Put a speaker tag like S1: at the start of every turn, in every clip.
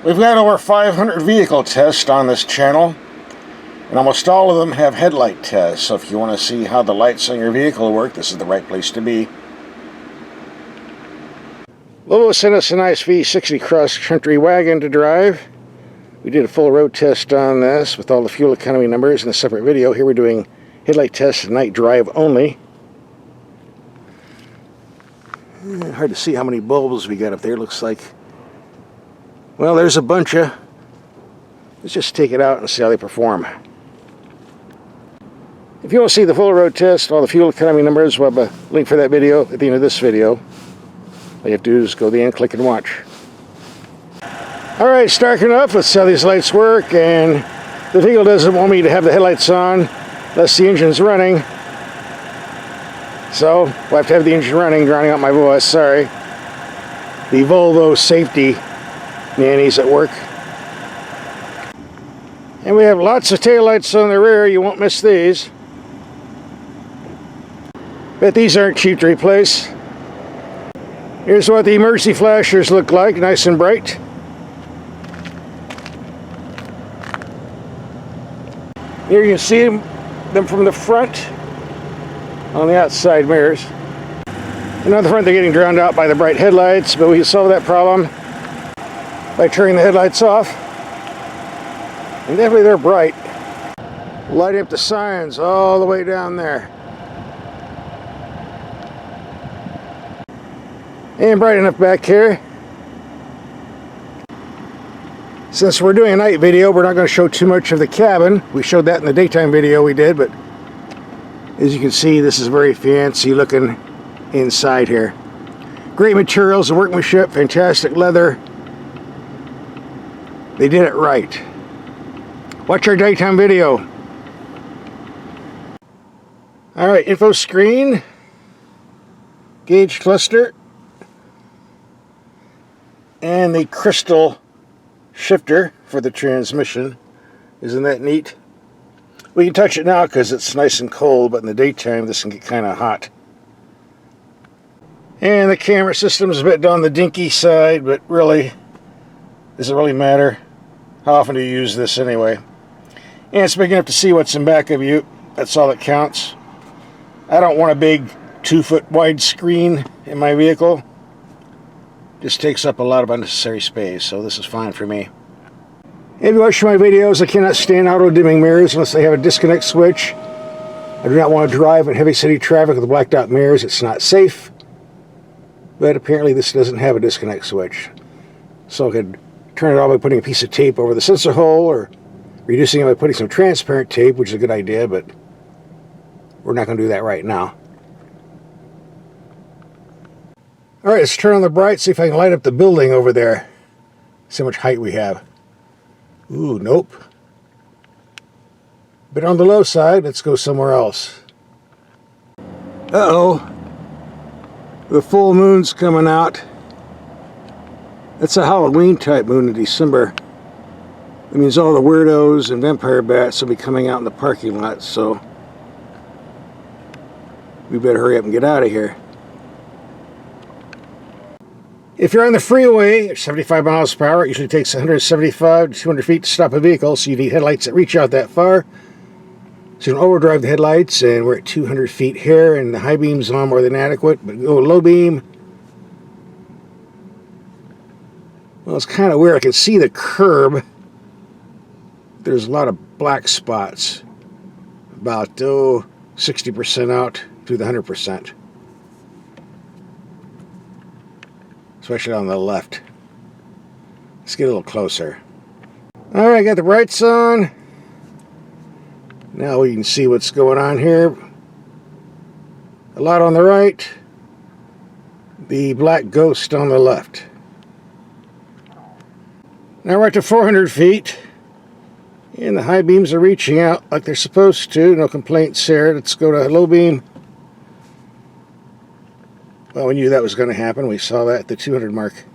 S1: We've got over 500 vehicle tests on this channel, and almost all of them have headlight tests, so if you want to see how the lights on your vehicle work, this is the right place to be. Volvo sent us a nice V60 cross-country wagon to drive. We did a full road test on this with all the fuel economy numbers in a separate video. Here we're doing headlight tests at night drive only. Hard to see how many bulbs we got up there. Looks like, well, there's a bunch of. Let's just take it out and see how they perform. If you want to see the full road test, all the fuel economy numbers, we'll have a link for that video at the end of this video. All you have to do is go to the end, click and watch. Alright, starting up, let's see how these lights work. And the vehicle doesn't want me to have the headlights on unless the engine's running. So, we'll have to have the engine running, drowning out my voice, sorry. The Volvo safety nannies at work. And we have lots of taillights on the rear, you won't miss these. Bet these aren't cheap to replace. Here's what the emergency flashers look like, nice and bright. Here you can see them from the front on the outside mirrors. And on the front they're getting drowned out by the bright headlights, but we can solve that problem by turning the headlights off. And definitely they're bright. Lighting up the signs all the way down there. And bright enough back here. Since we're doing a night video, we're not going to show too much of the cabin. We showed that in the daytime video we did, but as you can see, this is very fancy looking inside here. Great materials and workmanship, fantastic leather. They did it right. Watch our daytime video. Alright, info screen, gauge cluster, and the crystal shifter for the transmission. Isn't that neat? We can touch it now because it's nice and cold, but in the daytime this can get kind of hot. And the camera system is a bit on the dinky side, but really, does it really matter? How often do you use this anyway? And it's big enough to see what's in back of you. That's all that counts. I don't want a big 2-foot wide screen in my vehicle. Just takes up a lot of unnecessary space, so this is fine for me. If you watch my videos, I cannot stand auto-dimming mirrors unless they have a disconnect switch. I do not want to drive in heavy city traffic with blacked out mirrors. It's not safe. But apparently this doesn't have a disconnect switch. So I could turn it off by putting a piece of tape over the sensor hole, or reducing it by putting some transparent tape, which is a good idea, but we're not going to do that right now. Alright, let's turn on the bright, see if I can light up the building over there. See how much height we have. Ooh, nope. Bit on the low side, let's go somewhere else. Uh-oh. The full moon's coming out. It's a Halloween type moon in December. That means all the weirdos and vampire bats will be coming out in the parking lot, so we better hurry up and get out of here. If you're on the freeway at 75 miles per hour, it usually takes 175 to 200 feet to stop a vehicle, so you need headlights that reach out that far. So you can overdrive the headlights, and we're at 200 feet here, and the high beam's on more than adequate, but go low beam. Well, it's kind of weird. I can see the curb. There's a lot of black spots. About, 60% out to the 100%. Especially on the left. Let's get a little closer. Alright, got the brights on. Now we can see what's going on here. A lot on the right. The black ghost on the left. Now we're at to 400 feet. And the high beams are reaching out like they're supposed to. No complaints here. Let's go to low beam. Well, we knew that was going to happen. We saw that at the 200 mark.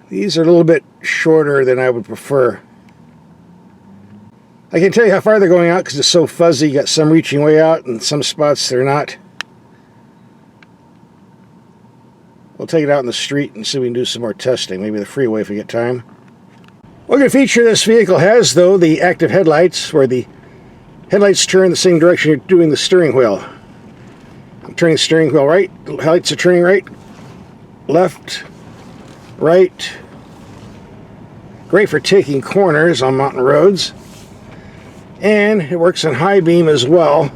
S1: These are a little bit shorter than I would prefer. I can tell you how far they're going out because it's so fuzzy. You got some reaching way out and some spots they're not. we'll take it out in the street and see if we can do some more testing. Maybe the freeway if we get time. One good feature this vehicle has, though, the active headlights, where the headlights turn the same direction you're doing the steering wheel. I'm turning the steering wheel right, the headlights are turning right, left, right. Great for taking corners on mountain roads. And it works in high beam as well.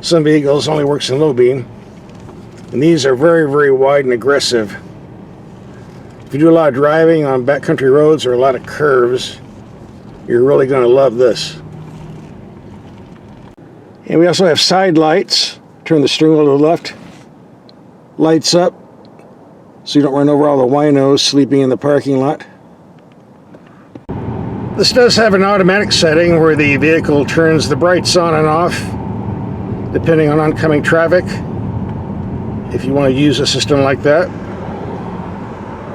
S1: Some vehicles only works in low beam. And these are very, very wide and aggressive. If you do a lot of driving on backcountry roads or a lot of curves, you're really going to love this. And we also have side lights. Turn the steering wheel to the left. Lights up, so you don't run over all the winos sleeping in the parking lot. This does have an automatic setting where the vehicle turns the brights on and off depending on oncoming traffic. If you want to use a system like that,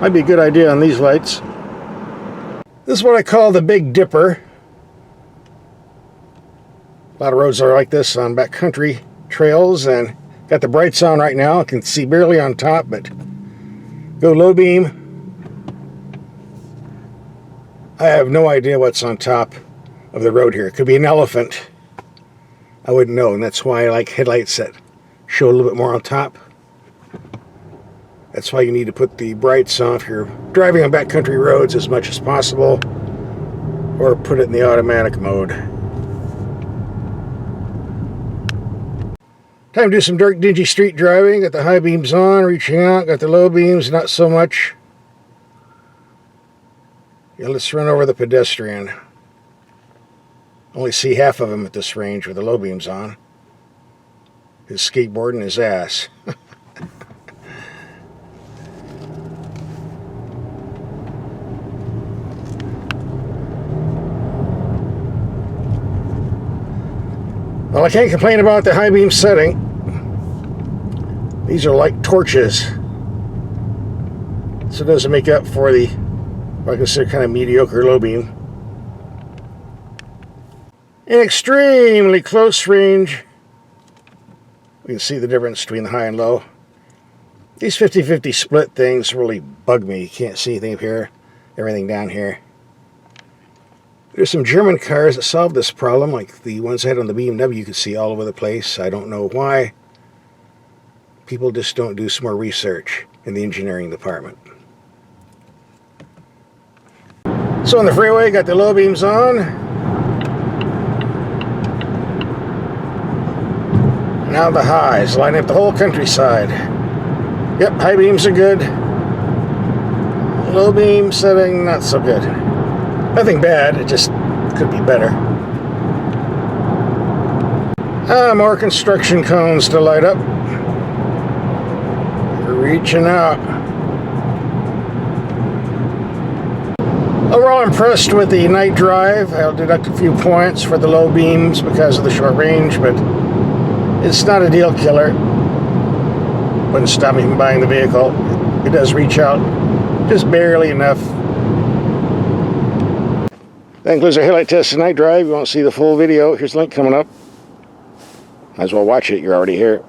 S1: might be a good idea on these lights. This is what I call the Big Dipper. A lot of roads are like this on backcountry trails, and got the brights on right now. I can see barely on top, but go low beam. I have no idea what's on top of the road here. It could be an elephant. I wouldn't know, and that's why I like headlights that show a little bit more on top. That's why you need to put the brights on if you're driving on backcountry roads as much as possible, or put it in the automatic mode. Time to do some dark, dingy street driving. Got the high beams on, reaching out. Got the low beams, not so much. Yeah, let's run over the pedestrian. Only see half of him at this range with the low beams on. His skateboard and his ass. Well, I can't complain about the high beam setting. These are like torches. So it doesn't make up for the, what I consider kind of mediocre low beam. In extremely close range, we can see the difference between the high and low. These 50-50 split things really bug me. You can't see anything up here, everything down here. There's some German cars that solved this problem, like the ones I had on the BMW. You could see all over the place. I don't know why. People just don't do some more research in the engineering department. So on the freeway, got the low beams on. Now the highs, lining up the whole countryside. Yep, high beams are good. Low beam setting, not so good. Nothing bad, it just could be better. More construction cones to light up. Reaching out. Overall impressed with the night drive. I'll deduct a few points for the low beams because of the short range, but it's not a deal killer. Wouldn't stop me from buying the vehicle. It does reach out just barely enough. That includes our headlight test and night drive. You won't see the full video. Here's the link coming up. Might as well watch it. You're already here.